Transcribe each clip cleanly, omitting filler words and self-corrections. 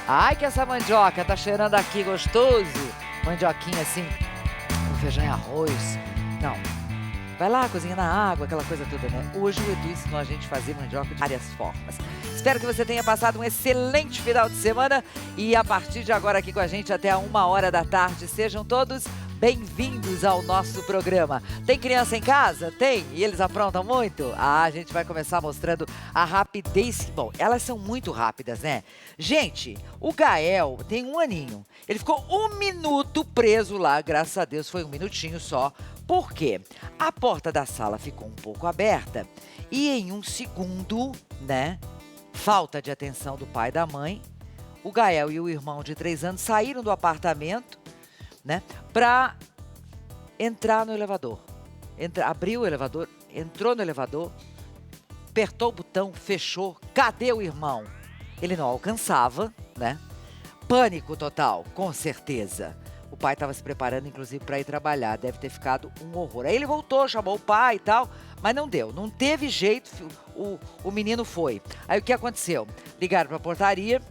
Ai, que essa mandioca tá cheirando aqui gostoso. Mandioquinha assim, com feijão e arroz. Não, vai lá, cozinha na água, aquela coisa toda, né? Hoje o Edu ensinou a gente a fazer mandioca de várias formas. Espero que você tenha passado um excelente final de semana e a partir de agora aqui com a gente até a 1h da tarde. Sejam todos bem-vindos ao nosso programa. Tem criança em casa? Tem? E eles aprontam muito? A gente vai começar mostrando a rapidez. Bom, elas são muito rápidas, né? Gente, o Gael tem 1 aninho. Ele ficou 1 minuto preso lá, graças a Deus, foi 1 minutinho só. Por quê? A porta da sala ficou um pouco aberta e em 1 segundo, né? Falta de atenção do pai e da mãe. O Gael e o irmão de 3 anos saíram do apartamento, né, para entrar no elevador. Abriu o elevador, entrou no elevador, apertou o botão, fechou. Cadê o irmão? Ele não alcançava, né? Pânico total, com certeza. O pai estava se preparando, inclusive, para ir trabalhar. Deve ter ficado um horror. Aí ele voltou, chamou o pai e tal, mas não deu. Não teve jeito, o menino foi. Aí o que aconteceu? Ligaram para a portaria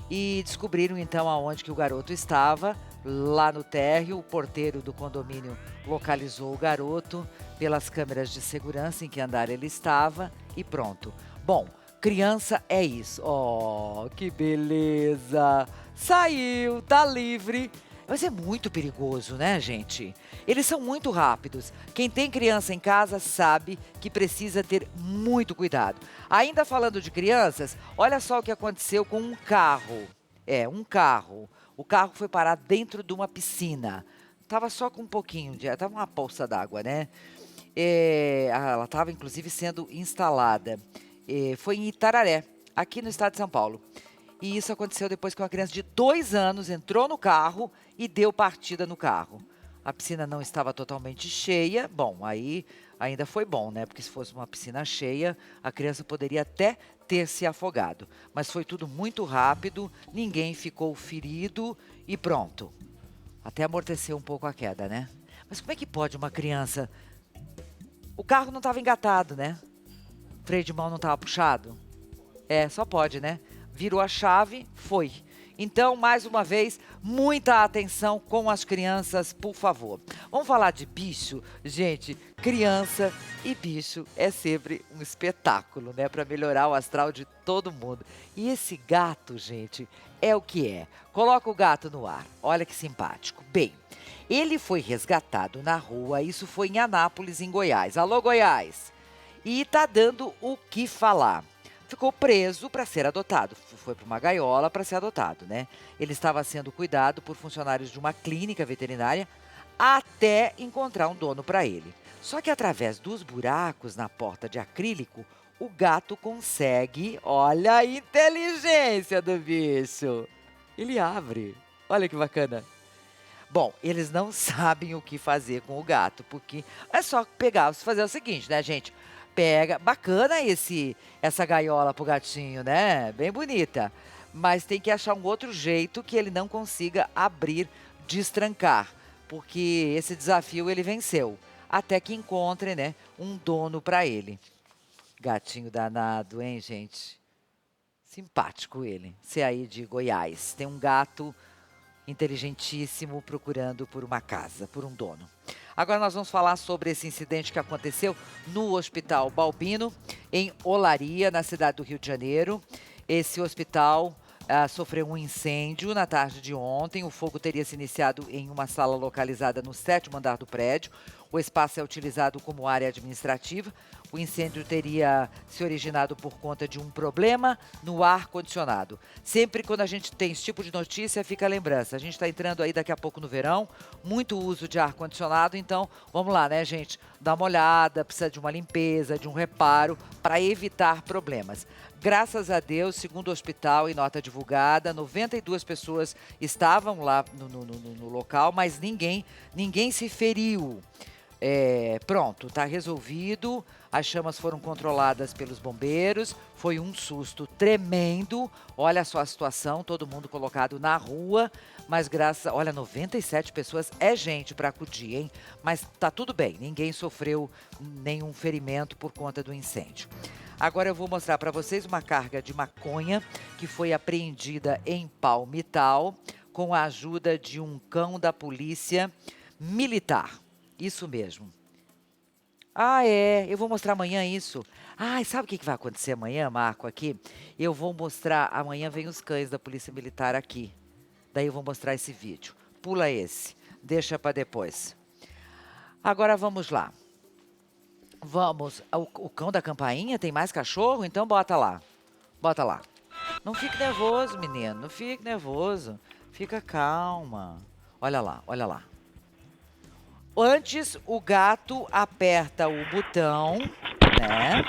e descobriram, então, aonde que o garoto estava. Lá no térreo, o porteiro do condomínio localizou o garoto pelas câmeras de segurança em que andar ele estava e pronto. Bom, criança é isso. Oh, que beleza! Saiu, tá livre. Mas é muito perigoso, né, gente? Eles são muito rápidos. Quem tem criança em casa sabe que precisa ter muito cuidado. Ainda falando de crianças, olha só o que aconteceu com um carro. Um carro. O carro foi parar dentro de uma piscina. Tava só com um pouquinho tava uma poça d'água, né? Ela estava, inclusive, sendo instalada. Foi em Itararé, aqui no estado de São Paulo. E isso aconteceu depois que uma criança de 2 anos entrou no carro e deu partida no carro. A piscina não estava totalmente cheia. Bom, aí ainda foi bom, né? Porque se fosse uma piscina cheia, a criança poderia até ter se afogado. Mas foi tudo muito rápido, ninguém ficou ferido e pronto. Até amorteceu um pouco a queda, né? Mas como é que pode uma criança... O carro não estava engatado, né? O freio de mão não estava puxado. Só pode, né? Virou a chave, foi. Então, mais uma vez, muita atenção com as crianças, por favor. Vamos falar de bicho? Gente, criança e bicho é sempre um espetáculo, né? Para melhorar o astral de todo mundo. E esse gato, gente, é o que é. Coloca o gato no ar. Olha que simpático. Bem, ele foi resgatado na rua, isso foi em Anápolis, em Goiás. Alô, Goiás! E tá dando o que falar. Ficou preso para ser adotado. Foi para uma gaiola para ser adotado, né? Ele estava sendo cuidado por funcionários de uma clínica veterinária até encontrar um dono para ele. Só que através dos buracos na porta de acrílico, o gato consegue, olha a inteligência do bicho. Ele abre. Olha que bacana. Bom, eles não sabem o que fazer com o gato, porque é só pegar, fazer o seguinte, né, gente? Pega, bacana essa gaiola pro gatinho, né? Bem bonita. Mas tem que achar um outro jeito que ele não consiga abrir, destrancar, porque esse desafio ele venceu, até que encontre, né, um dono para ele. Gatinho danado, hein, gente? Simpático ele. Você aí de Goiás, tem um gato inteligentíssimo procurando por uma casa, por um dono. Agora nós vamos falar sobre esse incidente que aconteceu no Hospital Balbino, em Olaria, na cidade do Rio de Janeiro. Esse hospital sofreu um incêndio na tarde de ontem. O fogo teria se iniciado em uma sala localizada no 7º andar do prédio. O espaço é utilizado como área administrativa. O incêndio teria se originado por conta de um problema no ar-condicionado. Sempre quando a gente tem esse tipo de notícia, fica a lembrança. A gente está entrando aí daqui a pouco no verão, muito uso de ar-condicionado, então vamos lá, né, gente? Dá uma olhada, precisa de uma limpeza, de um reparo, para evitar problemas. Graças a Deus, segundo o hospital e nota divulgada, 92 pessoas estavam lá no local, mas ninguém se feriu. Pronto, está resolvido. As chamas foram controladas pelos bombeiros. Foi um susto tremendo. Olha só a situação, todo mundo colocado na rua. Mas olha, 97 pessoas é gente para acudir, hein? Mas tá tudo bem, ninguém sofreu nenhum ferimento por conta do incêndio. Agora eu vou mostrar para vocês uma carga de maconha que foi apreendida em Palmitau com a ajuda de um cão da polícia militar. Isso mesmo. Ah, eu vou mostrar amanhã isso. Ah, e sabe o que vai acontecer amanhã, Marco, aqui? Eu vou mostrar, amanhã vem os cães da polícia militar aqui. Daí eu vou mostrar esse vídeo. Pula esse, deixa para depois. Agora vamos lá. Vamos, o cão da campainha tem mais cachorro? Então bota lá. Bota lá. Não fique nervoso, menino, não fique nervoso. Fica calma. Olha lá, olha lá. Antes, o gato aperta o botão, né?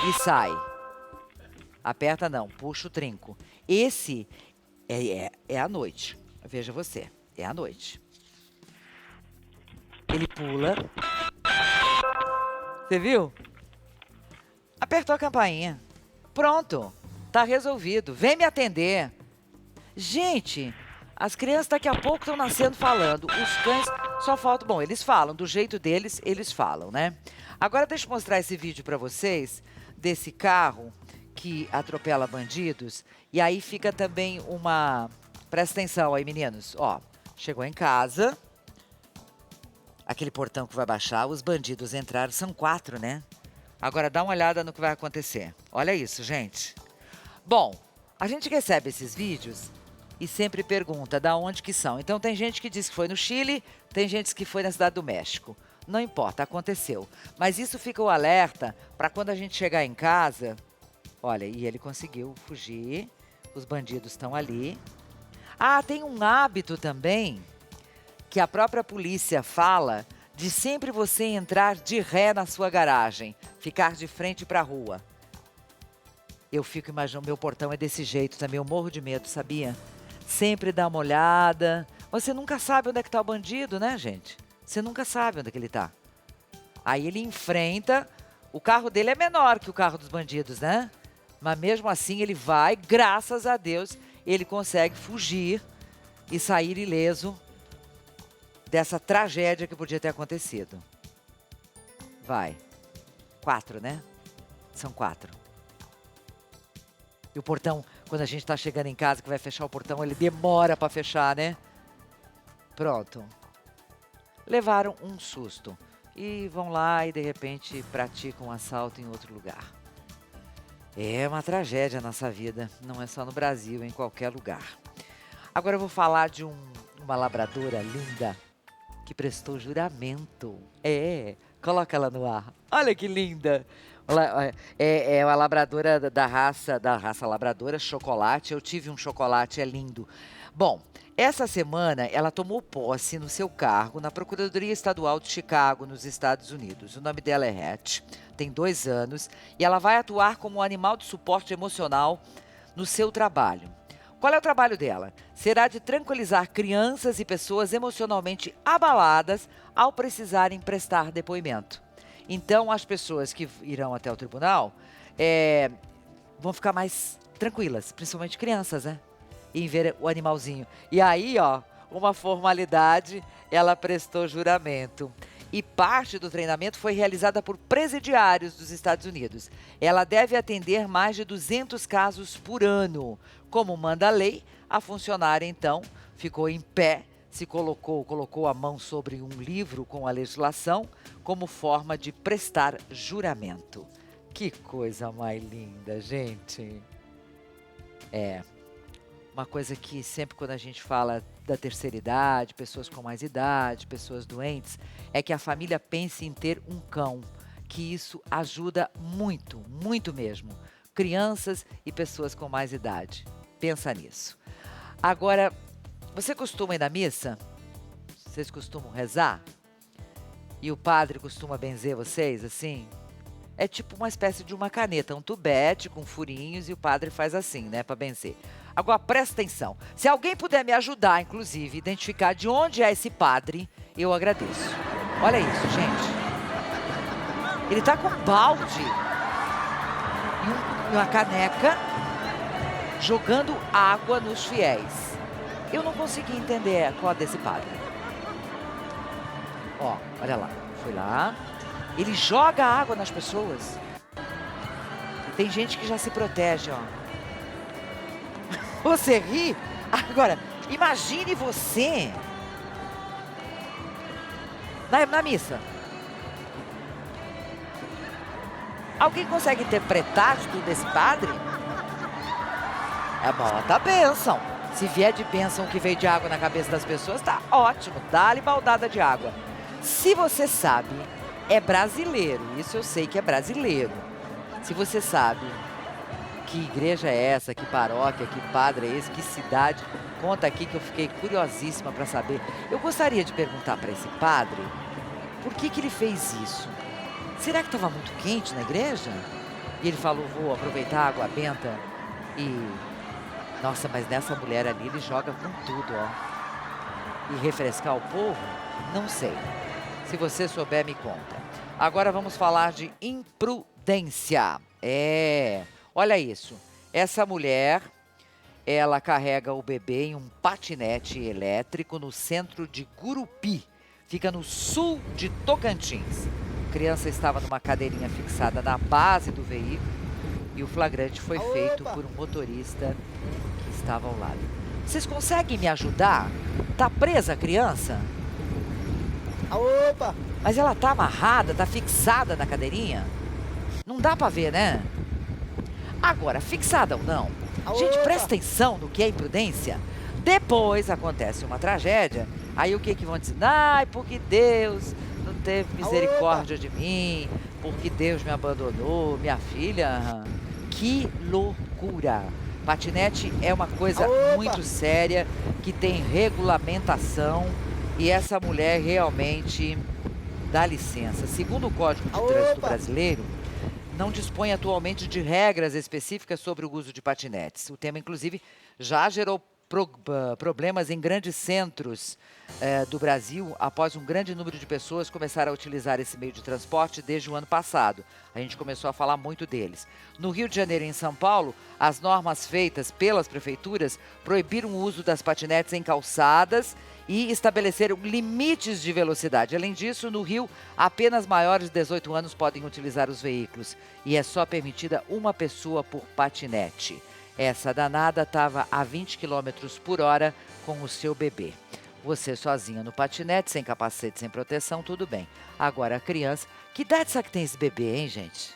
E sai. Aperta não, puxa o trinco. Esse é à noite. Veja você, é à noite. Ele pula. Você viu? Apertou a campainha. Pronto, tá resolvido. Vem me atender. Gente, as crianças daqui a pouco estão nascendo falando. Os cães só faltam... Bom, eles falam, do jeito deles, eles falam, né? Agora deixa eu mostrar esse vídeo para vocês, desse carro que atropela bandidos. E aí fica também uma... Presta atenção aí, meninos. Ó, chegou em casa. Aquele portão que vai baixar, os bandidos entraram. São 4, né? Agora dá uma olhada no que vai acontecer. Olha isso, gente. Bom, a gente recebe esses vídeos... E sempre pergunta de onde que são. Então tem gente que diz que foi no Chile, tem gente que foi na Cidade do México. Não importa, aconteceu. Mas isso fica o alerta para quando a gente chegar em casa. Olha, e ele conseguiu fugir. Os bandidos estão ali. Ah, tem um hábito também que a própria polícia fala de sempre você entrar de ré na sua garagem, ficar de frente para a rua. Eu fico imaginando, meu portão é desse jeito também, eu morro de medo, sabia? Sempre dá uma olhada. Você nunca sabe onde é que está o bandido, né, gente? Você nunca sabe onde é que ele está. Aí ele enfrenta. O carro dele é menor que o carro dos bandidos, né? Mas mesmo assim ele vai, graças a Deus, ele consegue fugir e sair ileso dessa tragédia que podia ter acontecido. Vai. 4, né? São 4. E o portão, quando a gente está chegando em casa, que vai fechar o portão, ele demora para fechar, né? Pronto. Levaram um susto. E vão lá e, de repente, praticam um assalto em outro lugar. É uma tragédia a nossa vida. Não é só no Brasil, é em qualquer lugar. Agora eu vou falar de uma labradora linda que prestou juramento. Coloca ela no ar. Olha que linda. É uma labradora da raça labradora, chocolate. Eu tive um chocolate, é lindo. Bom, essa semana ela tomou posse no seu cargo na Procuradoria Estadual de Chicago, nos Estados Unidos. O nome dela é Hatch, tem 2 anos e ela vai atuar como um animal de suporte emocional no seu trabalho. Qual é o trabalho dela? Será de tranquilizar crianças e pessoas emocionalmente abaladas ao precisarem prestar depoimento. Então, as pessoas que irão até o tribunal vão ficar mais tranquilas, principalmente crianças, né? Em ver o animalzinho. E aí, ó, uma formalidade, ela prestou juramento. E parte do treinamento foi realizada por presidiários dos Estados Unidos. Ela deve atender mais de 200 casos por ano. Como manda a lei, a funcionária, então, ficou em pé, colocou a mão sobre um livro com a legislação, como forma de prestar juramento. Que coisa mais linda, gente. Uma coisa que sempre quando a gente fala da terceira idade, pessoas com mais idade, pessoas doentes, é que a família pense em ter um cão, que isso ajuda muito, muito mesmo. Crianças e pessoas com mais idade. Pensa nisso. Agora, você costuma ir na missa? Vocês costumam rezar? E o padre costuma benzer vocês, assim? É tipo uma espécie de uma caneta, um tubete com furinhos e o padre faz assim, né, para benzer. Agora, presta atenção. Se alguém puder me ajudar, inclusive, identificar de onde é esse padre, eu agradeço. Olha isso, gente. Ele tá com um balde e uma caneca jogando água nos fiéis. Eu não consegui entender qual é desse padre. Ó, olha lá. Foi lá. Ele joga água nas pessoas. Tem gente que já se protege, ó. Você ri? Agora, imagine você na missa. Alguém consegue interpretar de tudo esse padre? É bota a bênção. Se vier de bênção que veio de água na cabeça das pessoas, tá ótimo. Dá-lhe baldada de água. Se você sabe, é brasileiro. Isso eu sei que é brasileiro. Se você sabe que igreja é essa, que paróquia, que padre é esse, que cidade, conta aqui que eu fiquei curiosíssima para saber. Eu gostaria de perguntar para esse padre por que ele fez isso. Será que estava muito quente na igreja? E ele falou, vou aproveitar a água benta e... Nossa, mas nessa mulher ali ele joga com tudo, ó. E refrescar o povo? Não sei. Se você souber, me conta. Agora vamos falar de imprudência. Olha isso. Essa mulher, ela carrega o bebê em um patinete elétrico no centro de Gurupi. Fica no sul de Tocantins. A criança estava numa cadeirinha fixada na base do veículo e o flagrante foi feito por um motorista que estava ao lado. Vocês conseguem me ajudar? Tá presa a criança? Opa! Mas ela tá amarrada, tá fixada na cadeirinha? Não dá pra ver, né? Agora, fixada ou não, gente, presta atenção no que é imprudência. Depois acontece uma tragédia, aí o que vão dizer? Ai, porque Deus não teve misericórdia de mim, porque Deus me abandonou, minha filha. Que loucura! Patinete é uma coisa muito séria, que tem regulamentação, e essa mulher realmente dá licença. Segundo o Código de Trânsito Brasileiro, não dispõe atualmente de regras específicas sobre o uso de patinetes. O tema, inclusive, já gerou problemas em grandes centros do Brasil, após um grande número de pessoas começar a utilizar esse meio de transporte desde o ano passado. A gente começou a falar muito deles. No Rio de Janeiro e em São Paulo, as normas feitas pelas prefeituras proibiram o uso das patinetes em calçadas e estabeleceram limites de velocidade. Além disso, no Rio, apenas maiores de 18 anos podem utilizar os veículos e é só permitida uma pessoa por patinete. Essa danada estava a 20 km por hora com o seu bebê. Você sozinha no patinete, sem capacete, sem proteção, tudo bem. Agora a criança... Que idade será que tem esse bebê, hein, gente?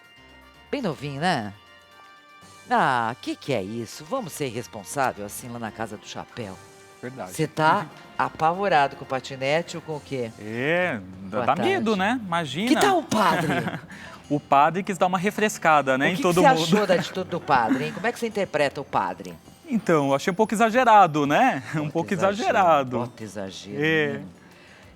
Bem novinho, né? Ah, que é isso? Vamos ser irresponsável assim lá na casa do chapéu. Verdade. Você tá apavorado com o patinete ou com o quê? Dá medo, né? Imagina. Que tal o padre? O padre quis dar uma refrescada, né, em todo mundo. mundo. O que você achou da atitude do padre, hein? Como é que você interpreta o padre? Então, eu achei um pouco exagerado, né? Um pouco exagerado. Bota exagero.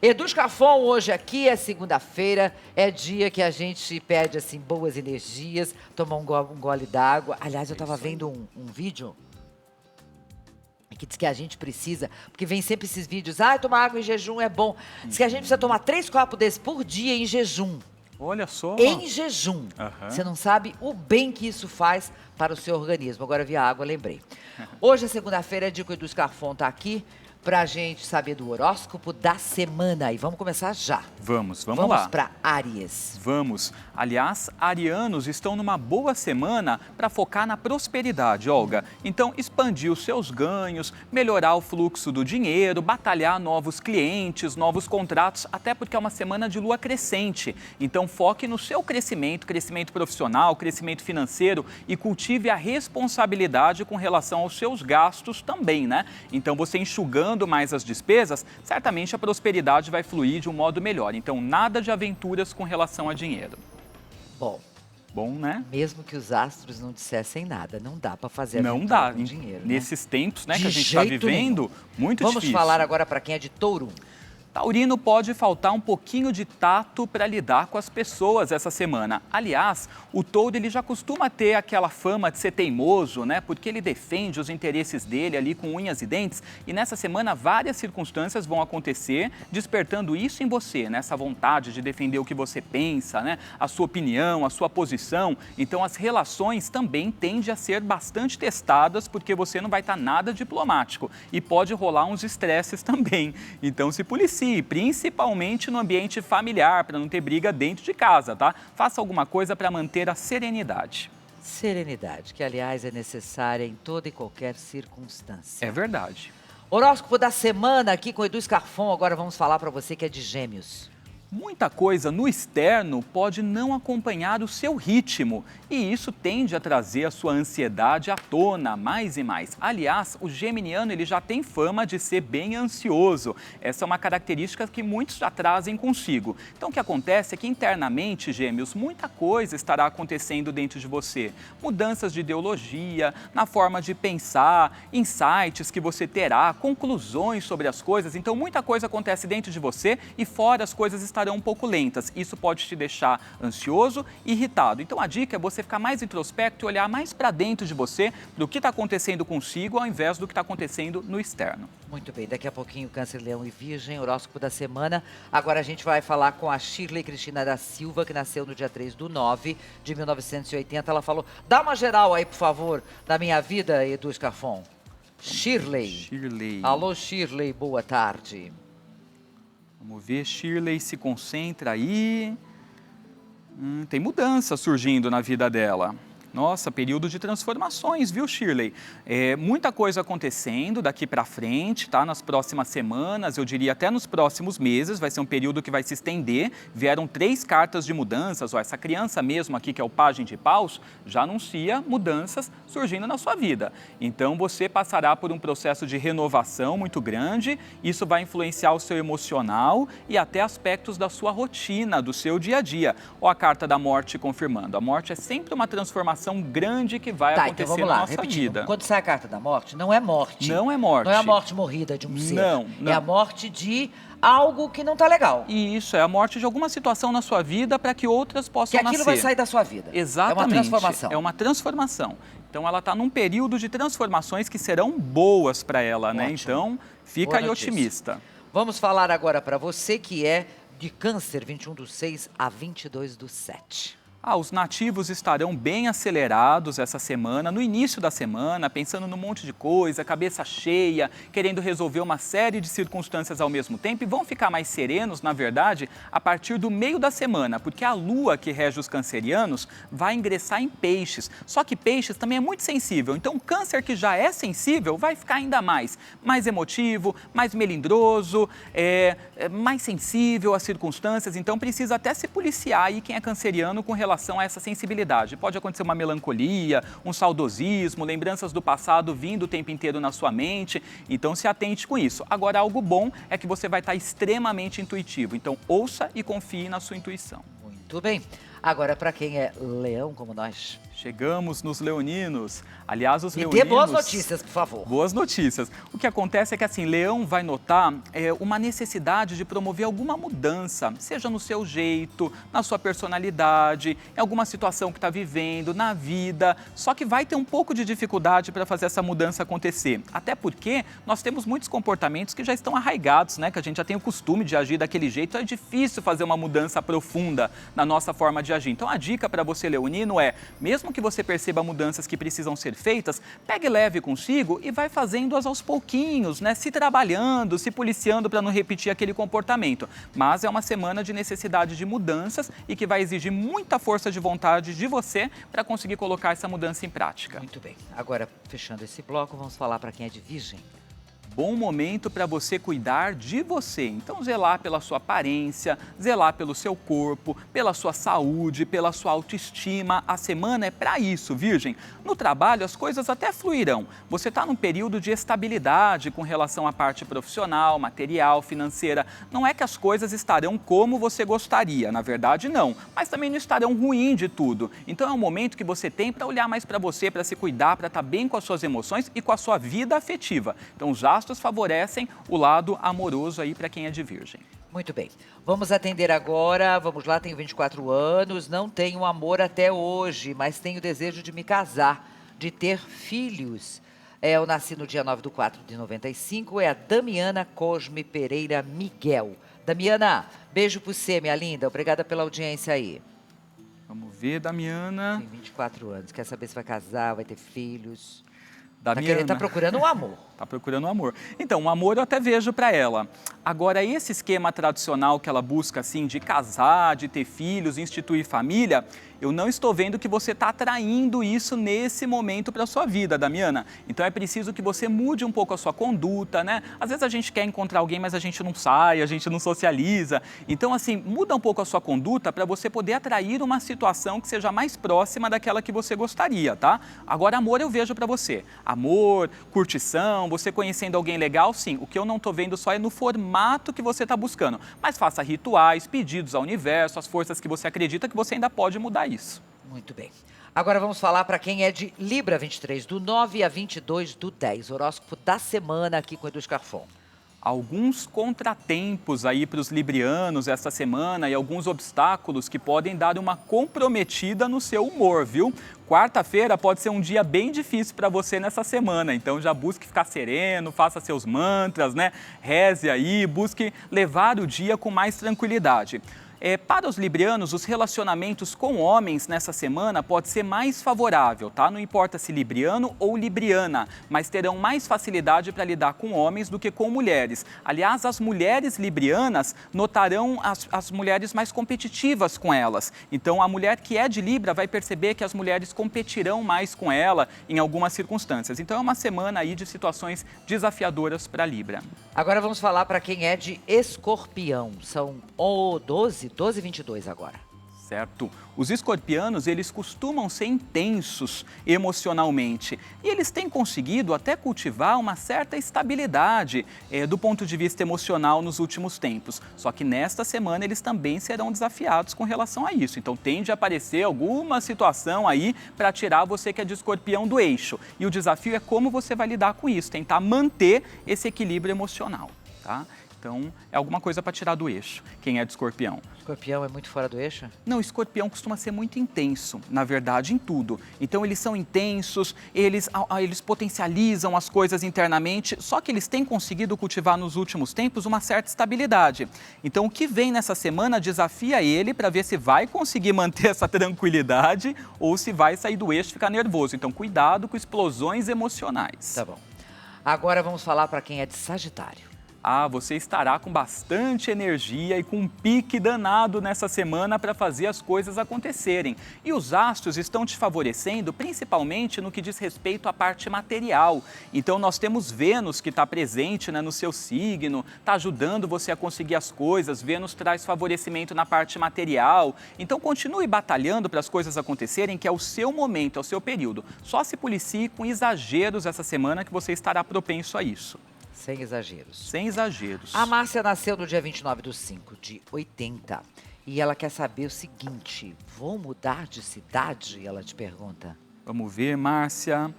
Edu Scafon, hoje aqui é segunda-feira, é dia que a gente pede, assim, boas energias, tomar um gole d'água. Aliás, eu tava vendo um vídeo que diz que a gente precisa, porque vem sempre esses vídeos, tomar água em jejum é bom. Diz que a gente precisa tomar 3 copos desses por dia em jejum. Olha só. Em jejum. Você não sabe o bem que isso faz para o seu organismo. Agora vi a água, lembrei. Hoje é segunda-feira, é dia que o Edu Scafon tá aqui pra gente saber do horóscopo da semana. E vamos começar já. Vamos lá. Vamos para Áries. Vamos. Aliás, arianos estão numa boa semana para focar na prosperidade, Olga. Então, expandir os seus ganhos, melhorar o fluxo do dinheiro, batalhar novos clientes, novos contratos, até porque é uma semana de lua crescente. Então, foque no seu crescimento profissional, crescimento financeiro e cultive a responsabilidade com relação aos seus gastos também, né? Então, você enxugando mais as despesas, certamente a prosperidade vai fluir de um modo melhor. Então, nada de aventuras com relação a dinheiro. Bom, né? Mesmo que os astros não dissessem nada, não dá para fazer não dá com dinheiro. Nesses tempos, né, que a gente está vivendo, muito Vamos difícil. Vamos falar agora para quem é de Touro. Taurino, pode faltar um pouquinho de tato para lidar com as pessoas essa semana. Aliás, o touro ele já costuma ter aquela fama de ser teimoso, né? Porque ele defende os interesses dele ali com unhas e dentes. E nessa semana várias circunstâncias vão acontecer, despertando isso em você, né? Essa vontade de defender o que você pensa, né? A sua opinião, a sua posição. Então as relações também tendem a ser bastante testadas, porque você não vai estar nada diplomático. E pode rolar uns estresses também. Então se policie, principalmente no ambiente familiar, para não ter briga dentro de casa, tá? Faça alguma coisa para manter a serenidade. Serenidade, que aliás é necessária em toda e qualquer circunstância. É verdade. Horóscopo da semana aqui com Edu Scarfon. Agora vamos falar para você que é de Gêmeos. Muita coisa no externo pode não acompanhar o seu ritmo e isso tende a trazer a sua ansiedade à tona mais e mais. Aliás, o geminiano ele já tem fama de ser bem ansioso. Essa é uma característica que muitos já trazem consigo. Então o que acontece é que internamente, Gêmeos, muita coisa estará acontecendo dentro de você. Mudanças de ideologia, na forma de pensar, insights que você terá, conclusões sobre as coisas. Então muita coisa acontece dentro de você e fora as coisas estarão um pouco lentas. Isso pode te deixar ansioso e irritado. Então a dica é você ficar mais introspecto e olhar mais para dentro de você, do que está acontecendo consigo, ao invés do que está acontecendo no externo. Muito bem, daqui a pouquinho Câncer, Leão e Virgem, horóscopo da semana. Agora a gente vai falar com a Shirley Cristina da Silva, que nasceu no dia 3/9 de 1980. Ela falou, dá uma geral aí, por favor, da minha vida, Edu Scarfon. Shirley. Alô, Shirley, boa tarde. Vamos ver, Shirley, se concentra aí. Tem mudança surgindo na vida dela. Nossa, período de transformações, viu, Shirley? Muita coisa acontecendo daqui para frente, tá? Nas próximas semanas, eu diria até nos próximos meses, vai ser um período que vai se estender. Vieram 3 cartas de mudanças, ó, essa criança mesmo aqui, que é o Pajem de Paus, já anuncia mudanças surgindo na sua vida. Então, você passará por um processo de renovação muito grande, isso vai influenciar o seu emocional e até aspectos da sua rotina, do seu dia a dia. Ó, a carta da morte confirmando. A morte é sempre uma transformação grande que vai acontecer então vamos lá, na nossa vida. Quando sai a carta da morte, não é morte. Não é morte. Não é a morte morrida de um ser. Não. É a morte de algo que não está legal. E isso, é a morte de alguma situação na sua vida para que outras possam nascer. Que aquilo vai sair da sua vida. Exatamente. É uma transformação. É uma transformação. Então ela está num período de transformações que serão boas para ela, né? Então fica aí otimista. Vamos falar agora para você que é de Câncer, 21/6 a 22/7. Os nativos estarão bem acelerados essa semana, no início da semana, pensando num monte de coisa, cabeça cheia, querendo resolver uma série de circunstâncias ao mesmo tempo e vão ficar mais serenos, na verdade, a partir do meio da semana, porque a lua que rege os cancerianos vai ingressar em peixes. Só que peixes também é muito sensível, então o câncer que já é sensível vai ficar ainda mais emotivo, mais melindroso, mais sensível às circunstâncias, então precisa até se policiar aí quem é canceriano com relação a essa sensibilidade. Pode acontecer uma melancolia, um saudosismo, lembranças do passado vindo o tempo inteiro na sua mente, então se atente com isso. Agora, algo bom é que você vai estar extremamente intuitivo, então ouça e confie na sua intuição. Muito bem. Agora, para quem é leão como nós... Chegamos nos leoninos. Aliás, os leoninos... E dê boas notícias, por favor. Boas notícias. O que acontece é que, assim, Leão vai notar uma necessidade de promover alguma mudança, seja no seu jeito, na sua personalidade, em alguma situação que está vivendo, na vida. Só que vai ter um pouco de dificuldade para fazer essa mudança acontecer. Até porque nós temos muitos comportamentos que já estão arraigados, né? Que a gente já tem o costume de agir daquele jeito. Então é difícil fazer uma mudança profunda na nossa forma de agir. Então a dica para você, leonino, é, mesmo que você perceba mudanças que precisam ser feitas, pegue leve consigo e vai fazendo-as aos pouquinhos, né? Se trabalhando, se policiando para não repetir aquele comportamento. Mas é uma semana de necessidade de mudanças e que vai exigir muita força de vontade de você para conseguir colocar essa mudança em prática. Muito bem. Agora, fechando esse bloco, vamos falar para quem é de Virgem. Bom momento para você cuidar de você. Então, zelar pela sua aparência, zelar pelo seu corpo, pela sua saúde, pela sua autoestima. A semana é para isso, Virgem. No trabalho, as coisas até fluirão. Você está num período de estabilidade com relação à parte profissional, material, financeira. Não é que as coisas estarão como você gostaria, na verdade, não. Mas também não estarão ruim de tudo. Então, é um momento que você tem para olhar mais para você, para se cuidar, para estar bem com as suas emoções e com a sua vida afetiva. Então, os astros favorecem o lado amoroso aí para quem é de Virgem. Muito bem. Vamos atender agora. Vamos lá, tenho 24 anos, não tenho amor até hoje, mas tenho desejo de me casar, de ter filhos. Eu nasci no dia 9/4 de 95, é a Damiana Cosme Pereira Miguel. Damiana, beijo por você, minha linda. Obrigada pela audiência aí. Vamos ver, Damiana. Tem 24 anos, quer saber se vai casar, vai ter filhos? Damiana. Tá procurando um amor. Tá procurando um amor. Então, um amor eu até vejo para ela. Agora, esse esquema tradicional que ela busca, assim, de casar, de ter filhos, instituir família, eu não estou vendo que você está atraindo isso nesse momento para a sua vida, Damiana. Então, é preciso que você mude um pouco a sua conduta, né? Às vezes a gente quer encontrar alguém, mas a gente não sai, a gente não socializa. Então, assim, muda um pouco a sua conduta para você poder atrair uma situação que seja mais próxima daquela que você gostaria, tá? Agora, amor eu vejo para você. Amor, curtição, você conhecendo alguém legal, sim. O que eu não estou vendo só é no formato que você está buscando. Mas faça rituais, pedidos ao universo, às forças que você acredita que você ainda pode mudar isso. Muito bem. Agora vamos falar para quem é de Libra, 23 do 9 a 22 do 10. Horóscopo da semana aqui com Edu Scarfon. Alguns contratempos aí para os librianos essa semana e alguns obstáculos que podem dar uma comprometida no seu humor, viu? Quarta-feira pode ser um dia bem difícil para você nessa semana, então já busque ficar sereno, faça seus mantras, né? Reze aí, busque levar o dia com mais tranquilidade. Para os librianos, os relacionamentos com homens nessa semana pode ser mais favorável, tá? Não importa se libriano ou libriana, mas terão mais facilidade para lidar com homens do que com mulheres. Aliás, as mulheres librianas notarão as mulheres mais competitivas com elas. Então, a mulher que é de Libra vai perceber que as mulheres competirão mais com ela em algumas circunstâncias. Então, é uma semana aí de situações desafiadoras para Libra. Agora vamos falar para quem é de Escorpião. São 12 e 22 agora. Certo. Os escorpianos, eles costumam ser intensos emocionalmente e eles têm conseguido até cultivar uma certa estabilidade do ponto de vista emocional nos últimos tempos. Só que nesta semana eles também serão desafiados com relação a isso. Então tende a aparecer alguma situação aí para tirar você que é de escorpião do eixo. E o desafio é como você vai lidar com isso, tentar manter esse equilíbrio emocional, tá? Então, é alguma coisa para tirar do eixo, quem é de escorpião. Escorpião é muito fora do eixo? Não, escorpião costuma ser muito intenso, na verdade, em tudo. Então, eles são intensos, eles potencializam as coisas internamente, só que eles têm conseguido cultivar nos últimos tempos uma certa estabilidade. Então, o que vem nessa semana desafia ele para ver se vai conseguir manter essa tranquilidade ou se vai sair do eixo e ficar nervoso. Então, cuidado com explosões emocionais. Tá bom. Agora vamos falar para quem é de Sagitário. Você estará com bastante energia e com um pique danado nessa semana para fazer as coisas acontecerem. E os astros estão te favorecendo principalmente no que diz respeito à parte material. Então nós temos Vênus que está presente, né, no seu signo, está ajudando você a conseguir as coisas. Vênus traz favorecimento na parte material. Então continue batalhando para as coisas acontecerem, que é o seu momento, é o seu período. Só se policie com exageros essa semana que você estará propenso a isso. Sem exageros. Sem exageros. A Márcia nasceu no dia 29 do 5 de 80 e ela quer saber o seguinte: vou mudar de cidade? Ela te pergunta. Vamos ver, Márcia.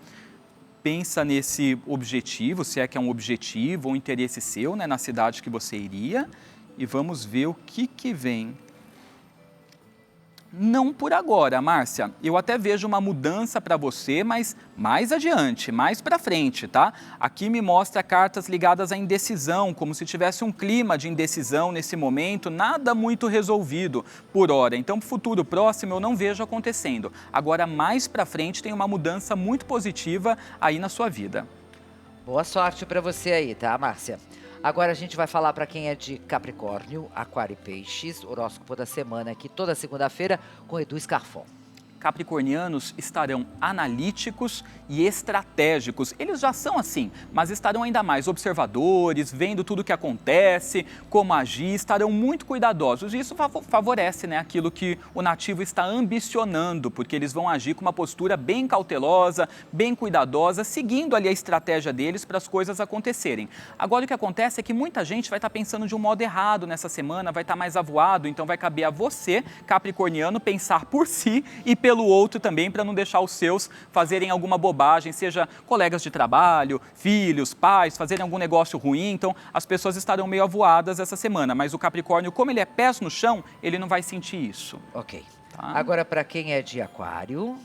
Pensa nesse objetivo, se é que é um objetivo ou um interesse seu, né, na cidade que você iria. E vamos ver o que vem. Não por agora, Márcia. Eu até vejo uma mudança para você, mas mais adiante, mais para frente, tá? Aqui me mostra cartas ligadas à indecisão, como se tivesse um clima de indecisão nesse momento, nada muito resolvido por hora. Então, para o futuro próximo, eu não vejo acontecendo. Agora, mais para frente, tem uma mudança muito positiva aí na sua vida. Boa sorte para você aí, tá, Márcia? Agora a gente vai falar para quem é de Capricórnio, Aquário e Peixes, horóscopo da semana aqui toda segunda-feira com Edu Scarfon. Capricornianos estarão analíticos e estratégicos. Eles já são assim, mas estarão ainda mais observadores, vendo tudo o que acontece, como agir, estarão muito cuidadosos. E isso favorece, né, aquilo que o nativo está ambicionando, porque eles vão agir com uma postura bem cautelosa, bem cuidadosa, seguindo ali a estratégia deles para as coisas acontecerem. Agora o que acontece é que muita gente vai estar pensando de um modo errado nessa semana, vai estar mais avoado, então vai caber a você, capricorniano, pensar por si e pelo outro também, para não deixar os seus fazerem alguma bobagem, seja colegas de trabalho, filhos, pais, fazerem algum negócio ruim. Então, as pessoas estarão meio avoadas essa semana, mas o Capricórnio, como ele é pés no chão, ele não vai sentir isso. Ok. Tá? Agora, para quem é de Aquário...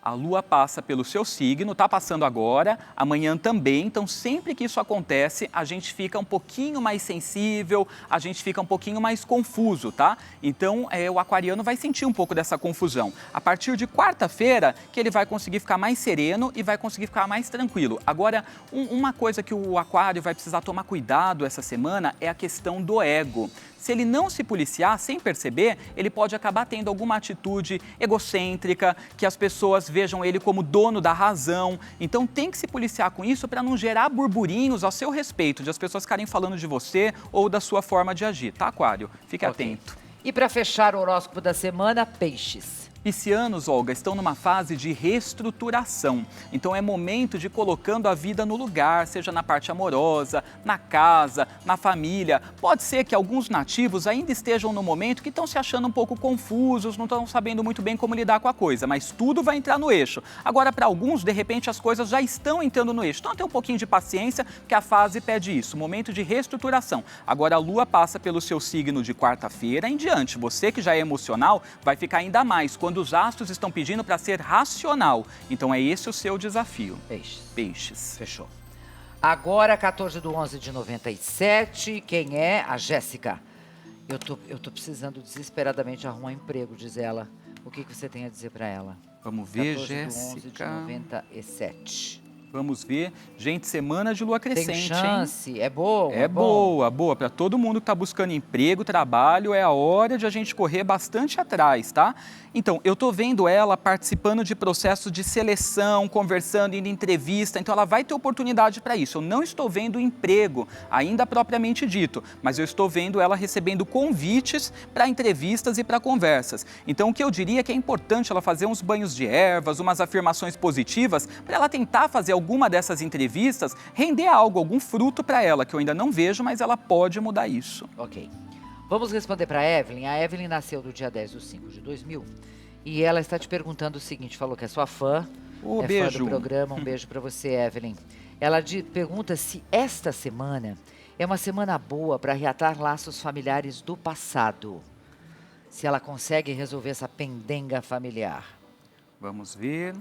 A Lua passa pelo seu signo, está passando agora, amanhã também. Então, sempre que isso acontece, a gente fica um pouquinho mais sensível, a gente fica um pouquinho mais confuso, tá? Então, o aquariano vai sentir um pouco dessa confusão. A partir de quarta-feira, que ele vai conseguir ficar mais sereno e vai conseguir ficar mais tranquilo. Agora, uma coisa que o aquário vai precisar tomar cuidado essa semana é a questão do ego. Se ele não se policiar sem perceber, ele pode acabar tendo alguma atitude egocêntrica, que as pessoas vejam ele como dono da razão. Então tem que se policiar com isso para não gerar burburinhos ao seu respeito, de as pessoas ficarem falando de você ou da sua forma de agir, tá, Aquário? Fique atento. E para fechar o horóscopo da semana, Peixes. Piscianos, Olga, estão numa fase de reestruturação. Então é momento de ir colocando a vida no lugar, seja na parte amorosa, na casa, na família. Pode ser que alguns nativos ainda estejam no momento que estão se achando um pouco confusos, não estão sabendo muito bem como lidar com a coisa, mas tudo vai entrar no eixo. Agora, para alguns, de repente, as coisas já estão entrando no eixo. Então, tem um pouquinho de paciência, porque a fase pede isso, momento de reestruturação. Agora, a Lua passa pelo seu signo de quarta-feira em diante. Você que já é emocional, vai ficar ainda mais quando os astros estão pedindo para ser racional. Então é esse o seu desafio. Peixes. Peixes. Fechou. Agora, 14/11/97, quem é? A Jéssica. Eu tô precisando desesperadamente arrumar um emprego, diz ela. O que você tem a dizer para ela? Vamos ver, 14/11/97. Vamos ver. Gente, semana de lua crescente, tem chance, hein? É boa. É boa. Para todo mundo que está buscando emprego, trabalho, é a hora de a gente correr bastante atrás, tá? Então, eu tô vendo ela participando de processos de seleção, conversando, indo em entrevista, então ela vai ter oportunidade para isso. Eu não estou vendo emprego, ainda propriamente dito, mas eu estou vendo ela recebendo convites para entrevistas e para conversas. Então, o que eu diria é que é importante ela fazer uns banhos de ervas, umas afirmações positivas, para ela tentar fazer alguma dessas entrevistas render algo, algum fruto para ela, que eu ainda não vejo, mas ela pode mudar isso. Ok. Vamos responder para a Evelyn. A Evelyn nasceu no dia 10/5/2000 e ela está te perguntando o seguinte, falou que é sua fã, beijo. Fã do programa, um beijo para você, Evelyn. Ela pergunta se esta semana é uma semana boa para reatar laços familiares do passado. Se ela consegue resolver essa pendenga familiar. Vamos ver.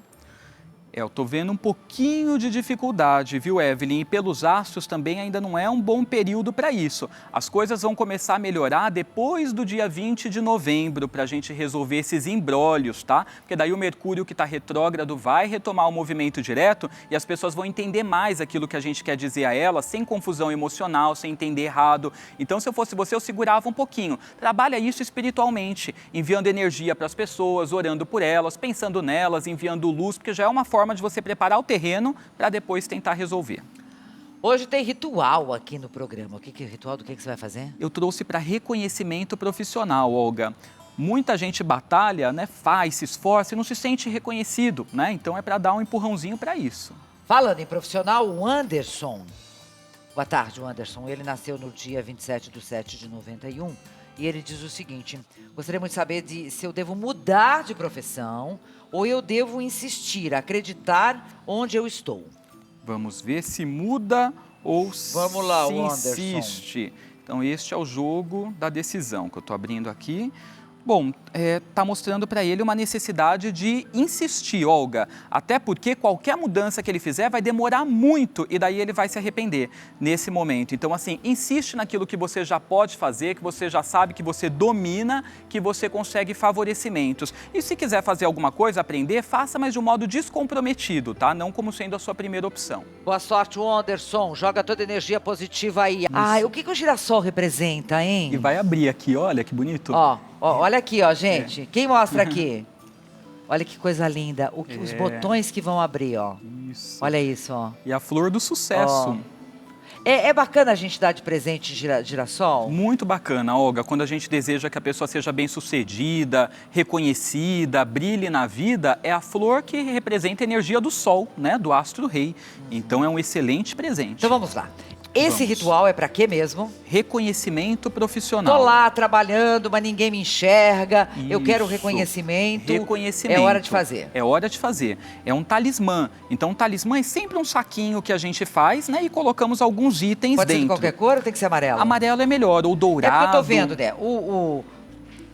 Eu tô vendo um pouquinho de dificuldade, viu, Evelyn? E pelos astros também ainda não é um bom período para isso. As coisas vão começar a melhorar depois do dia 20 de novembro, para a gente resolver esses imbrólios, tá? Porque daí o Mercúrio que está retrógrado vai retomar o movimento direto e as pessoas vão entender mais aquilo que a gente quer dizer a elas, sem confusão emocional, sem entender errado. Então, se eu fosse você, eu segurava um pouquinho. Trabalha isso espiritualmente, enviando energia para as pessoas, orando por elas, pensando nelas, enviando luz, porque já é uma forma de você preparar o terreno para depois tentar resolver. Hoje tem ritual aqui no programa. O que é ritual? Do que você vai fazer? Eu trouxe para reconhecimento profissional, Olga. Muita gente batalha, né, faz, se esforça e não se sente reconhecido, né? Então é para dar um empurrãozinho para isso. Falando em profissional, o Anderson. Boa tarde, o Anderson. Ele nasceu no dia 27/7/91 e ele diz o seguinte: gostaria muito de saber se eu devo mudar de profissão ou eu devo insistir, acreditar onde eu estou. Vamos ver se muda ou Vamos lá, se Anderson. insiste. Então, este é o jogo da decisão que eu estou abrindo aqui. Bom, está mostrando para ele uma necessidade de insistir, Olga. Até porque qualquer mudança que ele fizer vai demorar muito e daí ele vai se arrepender nesse momento. Então, assim, insiste naquilo que você já pode fazer, que você já sabe, que você domina, que você consegue favorecimentos. E se quiser fazer alguma coisa, aprender, faça, mas de um modo descomprometido, tá? Não como sendo a sua primeira opção. Boa sorte, Anderson. Joga toda a energia positiva aí. Ai, o que o girassol representa, hein? E vai abrir aqui, olha que bonito. Ó, olha aqui, ó, gente. Quem mostra aqui? Olha que coisa linda. Os botões que vão abrir, ó. Isso. Olha isso, ó. E a flor do sucesso. É bacana a gente dar de presente girassol? Muito bacana, Olga. Quando a gente deseja que a pessoa seja bem-sucedida, reconhecida, brilhe na vida, é a flor que representa a energia do sol, né? Do astro rei. Então é um excelente presente. Então vamos lá. Esse ritual é pra quê mesmo? Reconhecimento profissional. Tô lá trabalhando, mas ninguém me enxerga. Isso. Eu quero reconhecimento. Reconhecimento. É hora de fazer. É hora de fazer. É um talismã. Então, um talismã é sempre um saquinho que a gente faz, né? E colocamos alguns itens dentro. Pode ser de qualquer cor ou tem que ser amarelo? Amarelo é melhor, ou dourado. É porque eu tô vendo, né?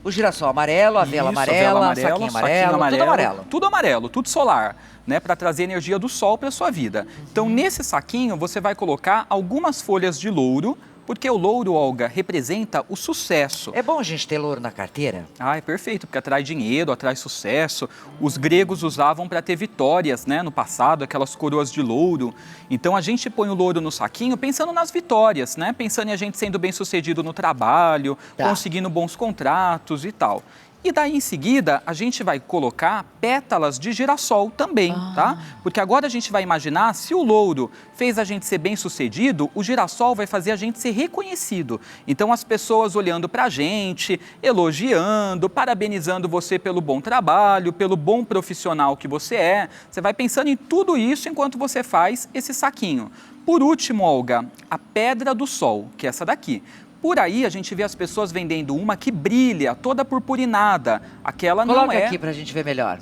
O girassol amarelo, a vela amarela, saquinho amarelo, tudo amarelo. Tudo amarelo, tudo solar, né? Para trazer energia do sol para a sua vida. Então, nesse saquinho, você vai colocar algumas folhas de louro, porque o louro, Olga, representa o sucesso. É bom a gente ter louro na carteira? Ah, é perfeito, porque atrai dinheiro, atrai sucesso. Os gregos usavam para ter vitórias, né, no passado, aquelas coroas de louro. Então a gente põe o louro no saquinho pensando nas vitórias, né? Pensando em a gente sendo bem-sucedido no trabalho, conseguindo bons contratos e tal. E daí, em seguida, a gente vai colocar pétalas de girassol também, tá? Porque agora a gente vai imaginar, se o louro fez a gente ser bem-sucedido, o girassol vai fazer a gente ser reconhecido. Então, as pessoas olhando pra gente, elogiando, parabenizando você pelo bom trabalho, pelo bom profissional que você é. Você vai pensando em tudo isso enquanto você faz esse saquinho. Por último, Olga, a pedra do sol, que é essa daqui. Por aí a gente vê as pessoas vendendo uma que brilha, toda purpurinada. Aquela não é... Coloca aqui pra gente ver melhor.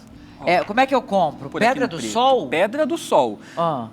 Como é que eu compro? Pedra do Sol? Pedra do Sol.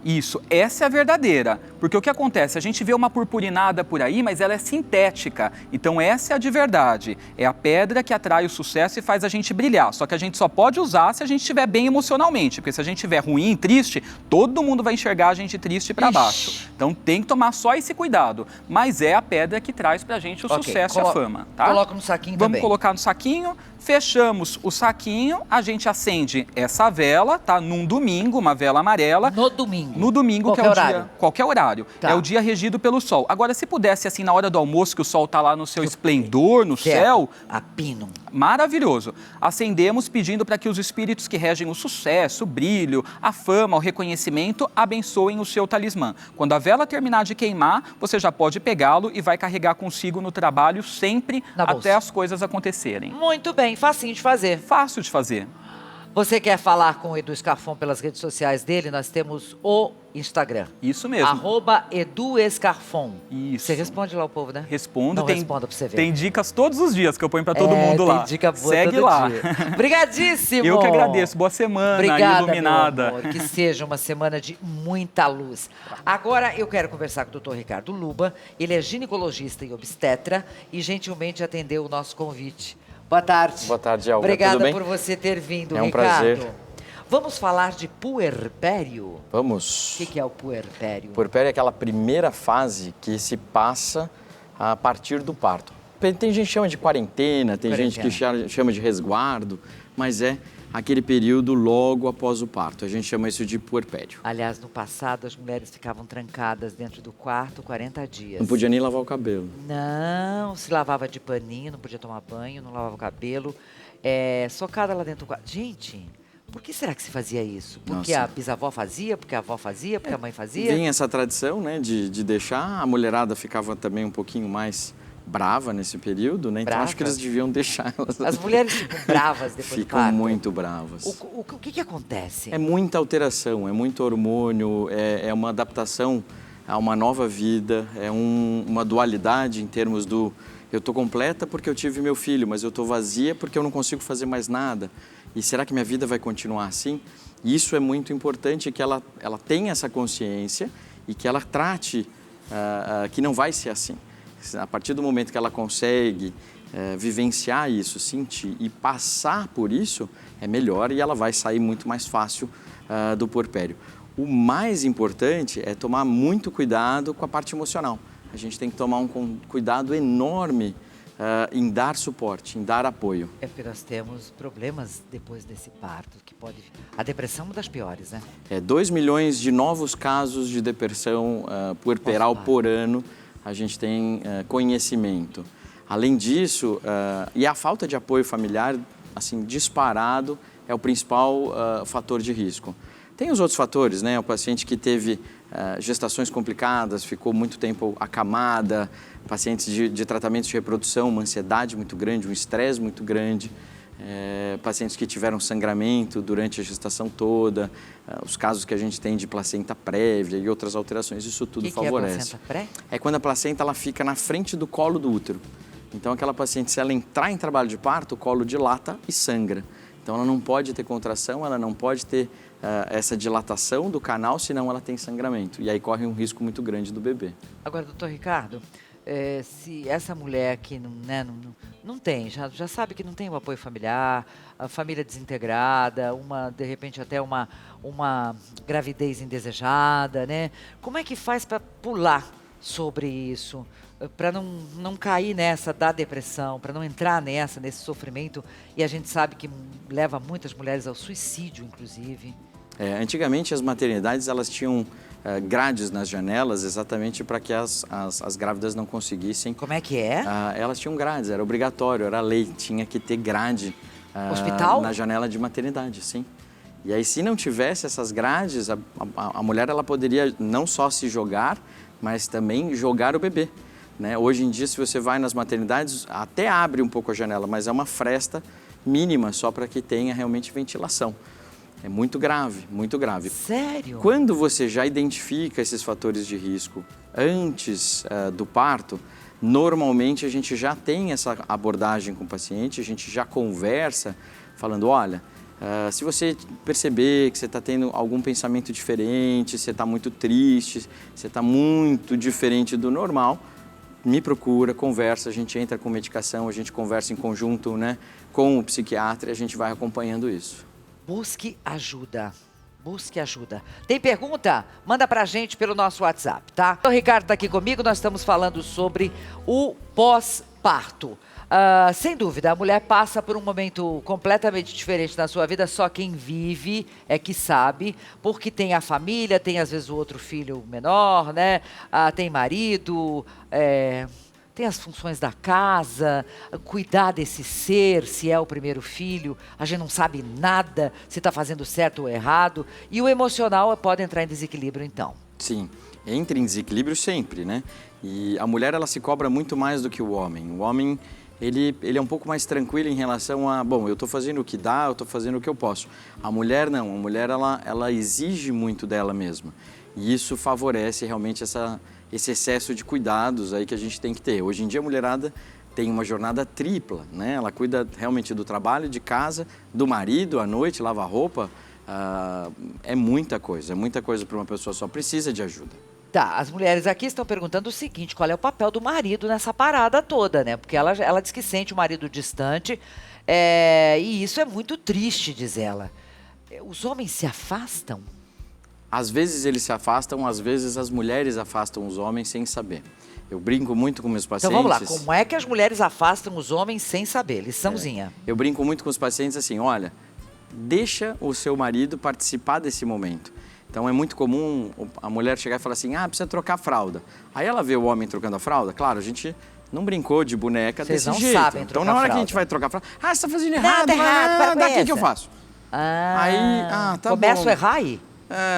Isso, essa é a verdadeira. Porque o que acontece? A gente vê uma purpurinada por aí, mas ela é sintética. Então essa é a de verdade. É a pedra que atrai o sucesso e faz a gente brilhar. Só que a gente só pode usar se a gente estiver bem emocionalmente. Porque se a gente estiver ruim, triste, todo mundo vai enxergar a gente triste para baixo. Então tem que tomar só esse cuidado. Mas é a pedra que traz pra gente o sucesso e a fama. Tá? Coloca no saquinho também. Vamos colocar no saquinho. Fechamos o saquinho, a gente acende essa vela, tá? Num domingo, uma vela amarela. No domingo? No domingo, qualquer que é o horário. dia... Qualquer horário. Tá. É o dia regido pelo sol. Agora, se pudesse, assim, na hora do almoço, que o sol tá lá no seu esplendor, no céu... A pino. Maravilhoso. Acendemos pedindo para que os espíritos que regem o sucesso, o brilho, a fama, o reconhecimento, abençoem o seu talismã. Quando a vela terminar de queimar, você já pode pegá-lo e vai carregar consigo no trabalho sempre até as coisas acontecerem. Muito bem, facinho de fazer. Fácil de fazer. Você quer falar com o Edu Scarfon pelas redes sociais dele? Nós temos o Instagram. Isso mesmo. @EduScarfon. Isso. Você responde lá o povo, né? Respondo. Não responda pra você ver. Tem dicas todos os dias que eu ponho pra todo mundo lá. Tem dica boa Segue todo lá. dia. Obrigadíssimo. Eu que agradeço. Boa semana. Obrigada, iluminada. meu amor. Que seja uma semana de muita luz. Agora eu quero conversar com o Dr. Ricardo Luba. Ele é ginecologista e obstetra e gentilmente atendeu o nosso convite. Boa tarde. Boa tarde, Olga. Obrigada Tudo bem? por você ter vindo, É um Ricardo. prazer. Vamos falar de puerpério? Vamos. O que é o puerpério? Puerpério é aquela primeira fase que se passa a partir do parto. Tem gente que chama de quarentena, tem gente que chama de resguardo, mas é aquele período logo após o parto. A gente chama isso de puerpério. Aliás, no passado as mulheres ficavam trancadas dentro do quarto 40 dias. Não podia nem lavar o cabelo. Não, se lavava de paninho, não podia tomar banho, não lavava o cabelo. Socada lá dentro do quarto. Gente, por que será que se fazia isso? Porque a bisavó fazia, porque a avó fazia, porque a mãe fazia? Vem essa tradição, né, de deixar. A mulherada ficava também um pouquinho mais brava nesse período, né? Então acho que eles deviam deixar elas. As mulheres ficam bravas depois do parto. Ficam muito bravas. O que acontece? É muita alteração, é muito hormônio, é uma adaptação a uma nova vida, é uma dualidade em termos do eu estou completa porque eu tive meu filho, mas eu estou vazia porque eu não consigo fazer mais nada. E será que minha vida vai continuar assim? E isso é muito importante, que ela tenha essa consciência e que ela trate que não vai ser assim. A partir do momento que ela consegue vivenciar isso, sentir e passar por isso, é melhor e ela vai sair muito mais fácil do puerpério. O mais importante é tomar muito cuidado com a parte emocional. A gente tem que tomar um cuidado enorme em dar suporte, em dar apoio. É porque nós temos problemas depois desse parto, que pode... A depressão é uma das piores, né? 2 milhões de novos casos de depressão puerperal por ano, a gente tem conhecimento. Além disso, e a falta de apoio familiar, assim, disparado, é o principal fator de risco. Tem os outros fatores, né? O paciente que teve gestações complicadas, ficou muito tempo acamada, pacientes de tratamentos de reprodução, uma ansiedade muito grande, um estresse muito grande, pacientes que tiveram sangramento durante a gestação toda, os casos que a gente tem de placenta prévia e outras alterações, isso tudo favorece. Que é a placenta pré? É quando a placenta ela fica na frente do colo do útero. Então aquela paciente, se ela entrar em trabalho de parto, o colo dilata e sangra. Então ela não pode ter contração, ela não pode ter essa dilatação do canal, senão ela tem sangramento. E aí corre um risco muito grande do bebê. Agora, doutor Ricardo, se essa mulher que não tem, já sabe que não tem um apoio familiar, a família desintegrada, de repente até uma gravidez indesejada, né? Como é que faz para pular sobre isso? Para não cair nessa da depressão, para não entrar nesse sofrimento, e a gente sabe que leva muitas mulheres ao suicídio, inclusive. Antigamente as maternidades elas tinham grades nas janelas exatamente para que as grávidas não conseguissem. Como é que é? Elas tinham grades, era obrigatório, era lei, tinha que ter grade Hospital? na janela de maternidade, sim. E aí se não tivesse essas grades, a mulher ela poderia não só se jogar, mas também jogar o bebê. Né? Hoje em dia, se você vai nas maternidades, até abre um pouco a janela, mas é uma fresta mínima só para que tenha realmente ventilação. É muito grave, muito grave. Sério? Quando você já identifica esses fatores de risco antes do parto, normalmente a gente já tem essa abordagem com o paciente, a gente já conversa falando, olha, se você perceber que você está tendo algum pensamento diferente, você está muito triste, você está muito diferente do normal, me procura, conversa, a gente entra com medicação, a gente conversa em conjunto, né, com o psiquiatra e a gente vai acompanhando isso. Busque ajuda. Busque ajuda. Tem pergunta? Manda pra gente pelo nosso WhatsApp, tá? O Ricardo tá aqui comigo, nós estamos falando sobre o pós-parto. Sem dúvida, a mulher passa por um momento completamente diferente na sua vida, só quem vive é que sabe, porque tem a família, tem às vezes o outro filho menor, né? Tem marido, tem as funções da casa, cuidar desse ser, se é o primeiro filho, a gente não sabe nada se está fazendo certo ou errado, e o emocional pode entrar em desequilíbrio então. Sim, entra em desequilíbrio sempre, né? E a mulher ela se cobra muito mais do que o homem. O homem ele é um pouco mais tranquilo em relação a, bom, eu estou fazendo o que dá, eu estou fazendo o que eu posso. A mulher não, a mulher ela exige muito dela mesma. E isso favorece realmente esse excesso de cuidados aí que a gente tem que ter. Hoje em dia a mulherada tem uma jornada tripla, né? Ela cuida realmente do trabalho, de casa, do marido, à noite, lava roupa. É muita coisa para uma pessoa só, precisa de ajuda. Tá, as mulheres aqui estão perguntando o seguinte, qual é o papel do marido nessa parada toda, né? Porque ela diz que sente o marido distante, e isso é muito triste, diz ela. Os homens se afastam? Às vezes eles se afastam, às vezes as mulheres afastam os homens sem saber. Eu brinco muito com meus pacientes... Então vamos lá, como é que as mulheres afastam os homens sem saber? Liçãozinha. Eu brinco muito com os pacientes assim, olha, deixa o seu marido participar desse momento. Então é muito comum a mulher chegar e falar assim, precisa trocar a fralda. Aí ela vê o homem trocando a fralda, claro, a gente não brincou de boneca desse jeito. Vocês não sabem trocar então na hora fralda. que a gente vai trocar a fralda, você está fazendo errado, daqui que eu faço. Aí, tá começa bom. a errar aí?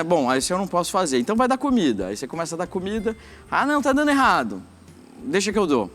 Bom, aí isso eu não posso fazer, então vai dar comida. Aí você começa a dar comida, não, tá dando errado, deixa que eu dou.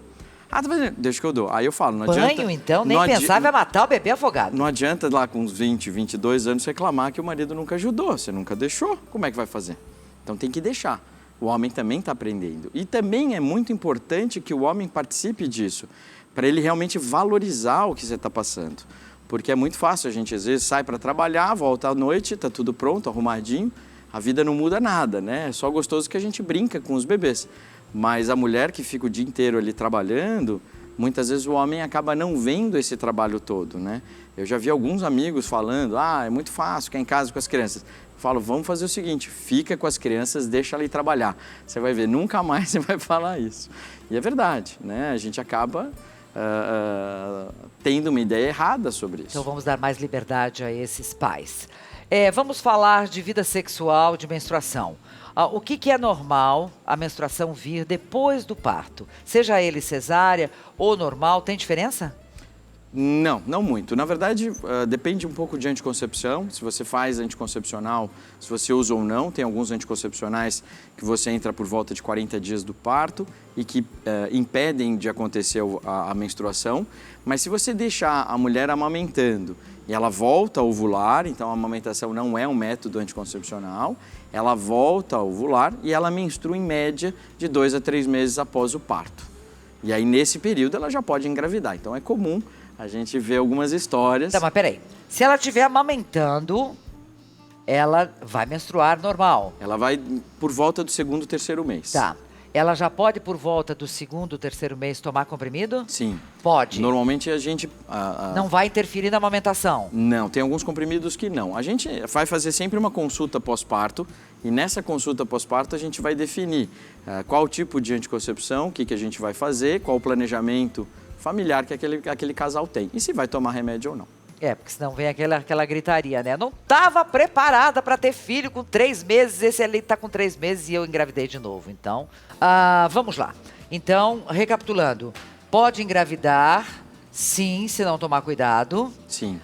Tá fazendo, deixa que eu dou. Aí eu falo, não adianta... Banho, então, nem pensar, vai matar o bebê afogado. Não adianta lá com uns 20, 22 anos reclamar que o marido nunca ajudou, você nunca deixou, como é que vai fazer? Então tem que deixar. O homem também está aprendendo. E também é muito importante que o homem participe disso, para ele realmente valorizar o que você está passando. Porque é muito fácil, a gente às vezes sai para trabalhar, volta à noite, está tudo pronto, arrumadinho, a vida não muda nada, né? É só gostoso que a gente brinca com os bebês. Mas a mulher que fica o dia inteiro ali trabalhando, muitas vezes o homem acaba não vendo esse trabalho todo, né? Eu já vi alguns amigos falando, é muito fácil ficar em casa com as crianças. Eu falo, vamos fazer o seguinte, fica com as crianças, deixa ela ir trabalhar. Você vai ver, nunca mais você vai falar isso. E é verdade, né? A gente acaba tendo uma ideia errada sobre isso. Então vamos dar mais liberdade a esses pais. Vamos falar de vida sexual, de menstruação. O que é normal a menstruação vir depois do parto? Seja ele cesárea ou normal, tem diferença? Não, não muito. Na verdade, depende um pouco de anticoncepção, se você faz anticoncepcional, se você usa ou não. Tem alguns anticoncepcionais que você entra por volta de 40 dias do parto e que impedem de acontecer a menstruação. Mas se você deixar a mulher amamentando e ela volta a ovular, então a amamentação não é um método anticoncepcional, ela volta a ovular e ela menstrua em média de 2 a 3 meses após o parto. E aí, nesse período, ela já pode engravidar. Então, é comum a gente ver algumas histórias... Tá, mas peraí. Se ela estiver amamentando, ela vai menstruar normal? Ela vai por volta do 2º, 3º mês. Tá. ela já pode, por volta do 2º, 3º mês, tomar comprimido? Sim. Pode. Normalmente a gente... Não vai interferir na amamentação? Não, tem alguns comprimidos que não. A gente vai fazer sempre uma consulta pós-parto e nessa consulta pós-parto a gente vai definir qual tipo de anticoncepção, o que a gente vai fazer, qual o planejamento familiar que aquele casal tem e se vai tomar remédio ou não. Porque senão vem aquela gritaria, né? Eu não estava preparada para ter filho com 3 meses, esse ali está com 3 meses e eu engravidei de novo. Então, vamos lá. Então, recapitulando, pode engravidar, sim, se não tomar cuidado. Sim.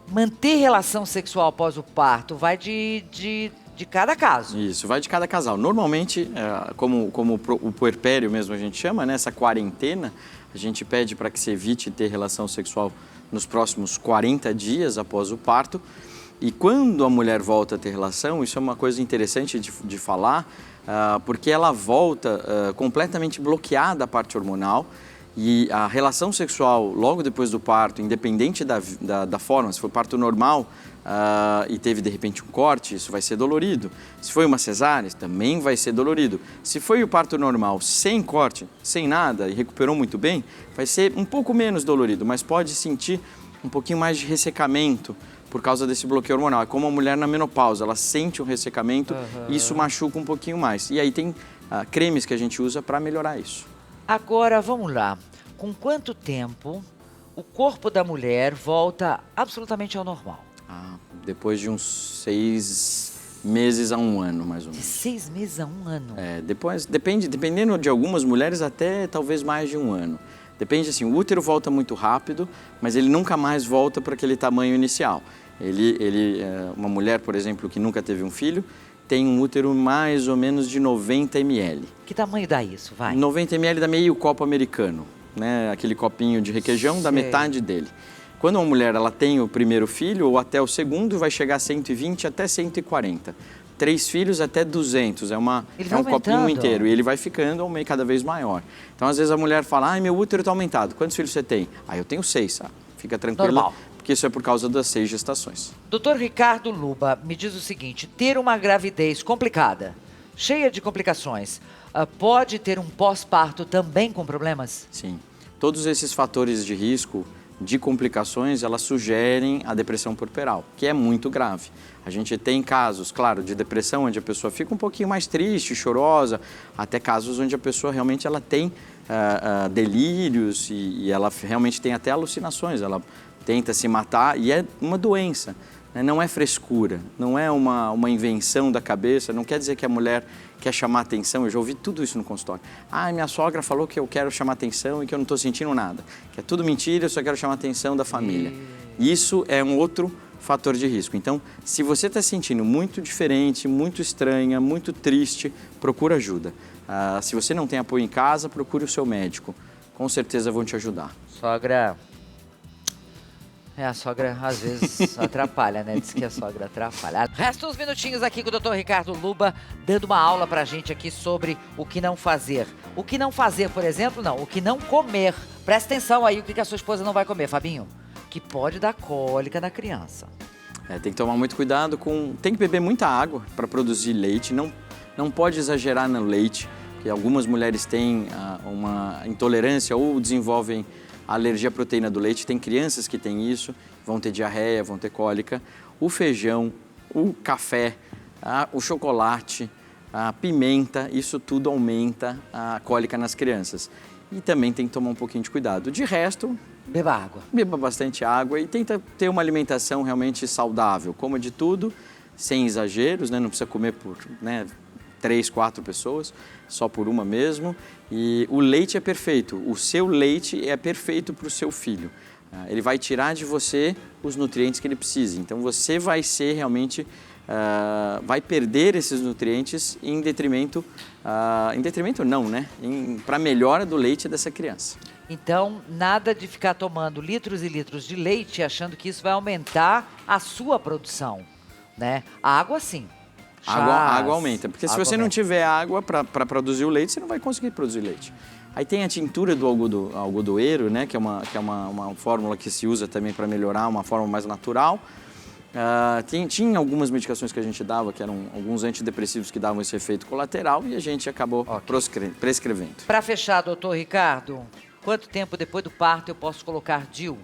Manter relação sexual após o parto vai de cada caso. Isso, vai de cada casal. Normalmente, como o puerpério mesmo a gente chama, né? Essa quarentena, a gente pede para que se evite ter relação sexual nos próximos 40 dias após o parto. E quando a mulher volta a ter relação, isso é uma coisa interessante de falar, porque ela volta completamente bloqueada a parte hormonal e a relação sexual logo depois do parto, independente da forma, se for parto normal e teve de repente um corte, isso vai ser dolorido. Se foi uma cesárea, também vai ser dolorido. Se foi o parto normal sem corte, sem nada e recuperou muito bem, vai ser um pouco menos dolorido, mas pode sentir um pouquinho mais de ressecamento por causa desse bloqueio hormonal. É como a mulher na menopausa, ela sente um ressecamento e isso machuca um pouquinho mais. E aí tem cremes que a gente usa para melhorar isso. Agora, vamos lá. Com quanto tempo o corpo da mulher volta absolutamente ao normal? Depois de uns 6 meses a 1 ano, mais ou menos. De 6 meses a 1 ano? Dependendo de algumas mulheres, até talvez mais de 1 ano. Depende, assim, o útero volta muito rápido, mas ele nunca mais volta para aquele tamanho inicial. Uma mulher, por exemplo, que nunca teve um filho, tem um útero mais ou menos de 90 ml. Que tamanho dá isso, vai? 90 ml dá meio copo americano, né? Aquele copinho de requeijão dá metade dele. Quando uma mulher ela tem o primeiro filho ou até o segundo, vai chegar a 120 até 140. 3 filhos até 200, é um copinho inteiro e ele vai ficando cada vez maior. Então, às vezes a mulher fala, meu útero está aumentado, quantos filhos você tem? Eu tenho 6, fica tranquila, normal. Porque isso é por causa das 6 gestações. Dr. Ricardo Luba, me diz o seguinte, ter uma gravidez complicada, cheia de complicações, pode ter um pós-parto também com problemas? Sim, todos esses fatores de risco, de complicações, elas sugerem a depressão puerperal, que é muito grave. A gente tem casos, claro, de depressão, onde a pessoa fica um pouquinho mais triste, chorosa, até casos onde a pessoa realmente ela tem delírios e ela realmente tem até alucinações, ela tenta se matar e é uma doença, né? Não é frescura, não é uma invenção da cabeça, não quer dizer que a mulher quer chamar atenção, eu já ouvi tudo isso no consultório. Minha sogra falou que eu quero chamar atenção e que eu não estou sentindo nada, que é tudo mentira, eu só quero chamar atenção da família. Isso é um outro fator de risco. Então, se você está se sentindo muito diferente, muito estranha, muito triste, procura ajuda. Se você não tem apoio em casa, procure o seu médico. Com certeza vão te ajudar. Sogra... a sogra às vezes atrapalha, né? Diz que a sogra atrapalha. Resta uns minutinhos aqui com o Dr. Ricardo Luba, dando uma aula pra gente aqui sobre o que não fazer. O que não fazer, por exemplo, não. O que não comer. Presta atenção aí, o que a sua esposa não vai comer, Fabinho. Que pode dar cólica na criança. Tem que tomar muito cuidado Tem que beber muita água para produzir leite. Não pode exagerar no leite, porque algumas mulheres têm uma intolerância ou desenvolvem alergia à proteína do leite. Tem crianças que têm isso, vão ter diarreia, vão ter cólica. O feijão, o café, o chocolate, a pimenta, isso tudo aumenta a cólica nas crianças. E também tem que tomar um pouquinho de cuidado. De resto, beba água. Beba bastante água e tenta ter uma alimentação realmente saudável. Coma de tudo, sem exageros, né? Não precisa comer por 3, 4 pessoas, só por uma mesmo. E o leite é perfeito, o seu leite é perfeito para o seu filho. Ele vai tirar de você os nutrientes que ele precisa. Então você vai ser realmente, vai perder esses nutrientes em detrimento não, né? Para a melhora do leite dessa criança. Então, nada de ficar tomando litros e litros de leite achando que isso vai aumentar a sua produção, né? A água sim. A água aumenta, porque se você não tiver água para produzir o leite, você não vai conseguir produzir leite. Aí tem a tintura do algodoeiro, né, que é uma fórmula que se usa também para melhorar, uma forma mais natural. Tinha algumas medicações que a gente dava, que eram alguns antidepressivos que davam esse efeito colateral e a gente acabou prescrevendo. Para fechar, doutor Ricardo, quanto tempo depois do parto eu posso colocar DIU?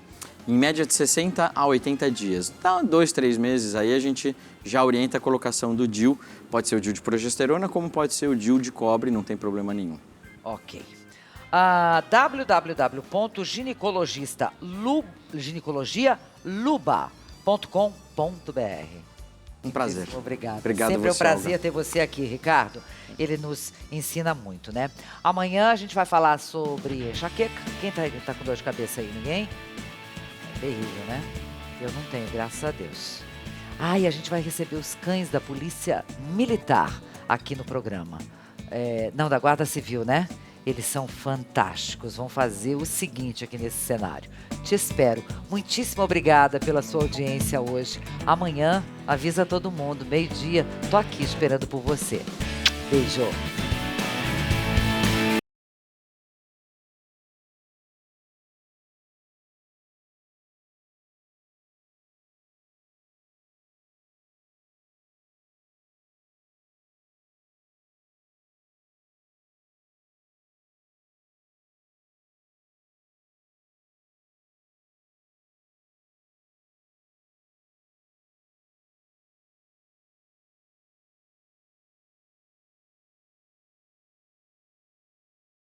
Em média de 60 a 80 dias. Então, 2, 3 meses aí a gente já orienta a colocação do DIU. Pode ser o DIU de progesterona, como pode ser o DIU de cobre, não tem problema nenhum. Ok. www.ginecologialuba.com.br. Um prazer. Obrigado. Obrigado Sempre é um você, prazer Olga. ter você aqui, Ricardo. Ele nos ensina muito, né? Amanhã a gente vai falar sobre enxaqueca. Quem tá com dor de cabeça aí? Ninguém? É terrível, né? Eu não tenho, graças a Deus. E a gente vai receber os cães da Polícia Militar aqui no programa. Não, da Guarda Civil, né? Eles são fantásticos, vão fazer o seguinte aqui nesse cenário. Te espero. Muitíssimo obrigada pela sua audiência hoje. Amanhã, avisa todo mundo, meio-dia, tô aqui esperando por você. Beijo.